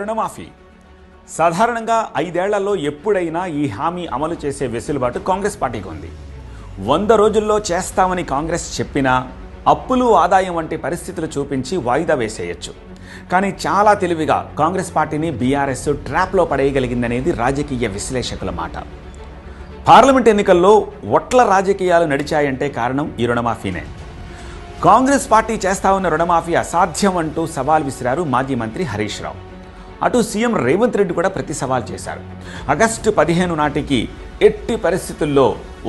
రుణమాఫీ సాధారణంగా 5 ఏళ్లలో ఎప్పుడైనా ఈ హామీ అమలు చేసే వెసులుబాటు కాంగ్రెస్ పార్టీకి ఉంది. 100 రోజుల్లో చేస్తామని కాంగ్రెస్ చెప్పినా అప్పులు ఆదాయం వంటి పరిస్థితులు చూపించి వాయిదా వేసేయచ్చు. కానీ చాలా తెలివిగా కాంగ్రెస్ పార్టీని బీఆర్ఎస్ ట్రాప్లో పడేయగలిగిందనేది రాజకీయ విశ్లేషకుల మాట. పార్లమెంట్ ఎన్నికల్లో ఒట్ల రాజకీయాలు నడిచాయంటే కారణం ఈ రుణమాఫీనే. కాంగ్రెస్ పార్టీ చేస్తా ఉన్న రుణమాఫీ అసాధ్యం అంటూ సవాల్ విసిరారు మాజీ మంత్రి హరీష్ రావు. అటు సీఎం రేవంత్ రెడ్డి కూడా ప్రతి సవాల్ చేశారు. ఆగస్టు 15 నాటికి ఎట్టి పరిస్థితుల్లో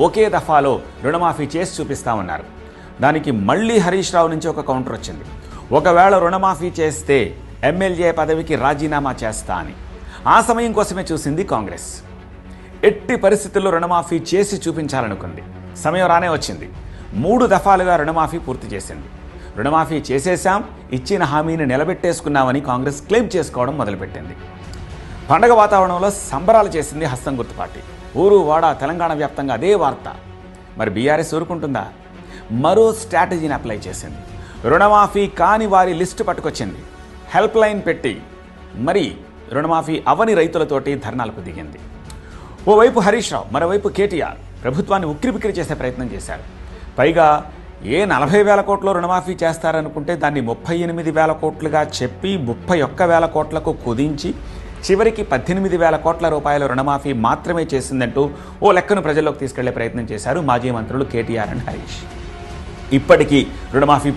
ఒకే దఫాలో రుణమాఫీ చేసి చూపిస్తామన్నారు. దానికి మళ్ళీ హరీష్ రావు నుంచి ఒక కౌంటర్ వచ్చింది. ఒకవేళ రుణమాఫీ చేస్తే ఎమ్మెల్యే పదవికి రాజీనామా చేస్తా అని. ఆ సమయం కోసమే చూసింది కాంగ్రెస్. ఎట్టి పరిస్థితుల్లో రుణమాఫీ చేసి చూపించాలనుకుంది. సమయం రానే వచ్చింది. 3 దఫాలుగా రుణమాఫీ పూర్తి చేసింది. రుణమాఫీ చేసేశాం, ఇచ్చిన హామీని నిలబెట్టేసుకున్నామని కాంగ్రెస్ క్లెయిమ్ చేసుకోవడం మొదలుపెట్టింది. పండగ వాతావరణంలో సంబరాలు చేసింది హస్తం గుర్తు పార్టీ. ఊరు వాడ తెలంగాణ వ్యాప్తంగా అదే వార్త. మరి బీఆర్ఎస్ ఊరుకుంటుందా? మరో స్ట్రాటజీని అప్లై చేసింది. రుణమాఫీ కాని వారి లిస్టు పట్టుకొచ్చింది. హెల్ప్ లైన్ పెట్టి మరి రుణమాఫీ అవని రైతులతోటి ధర్నాలకు దిగింది. ఓవైపు హరీష్ రావు, మరోవైపు కేటీఆర్ ప్రభుత్వాన్ని ఉక్కిరిబిక్కిరి చేసే ప్రయత్నం చేశారు. పైగా 40,000 కోట్లు రుణమాఫీ చేస్తారనుకుంటే దాన్ని 38,000 కోట్లుగా చెప్పి 31,000 కోట్లకు కుదించి చివరికి 18,000 కోట్ల రూపాయల రుణమాఫీ మాత్రమే చేసిందంటూ ఓ లెక్కను ప్రజల్లోకి తీసుకెళ్లే ప్రయత్నం చేశారు మాజీ మంత్రులు కేటీఆర్ అండ్ హరీష్. ఇప్పటికీ రుణమాఫీ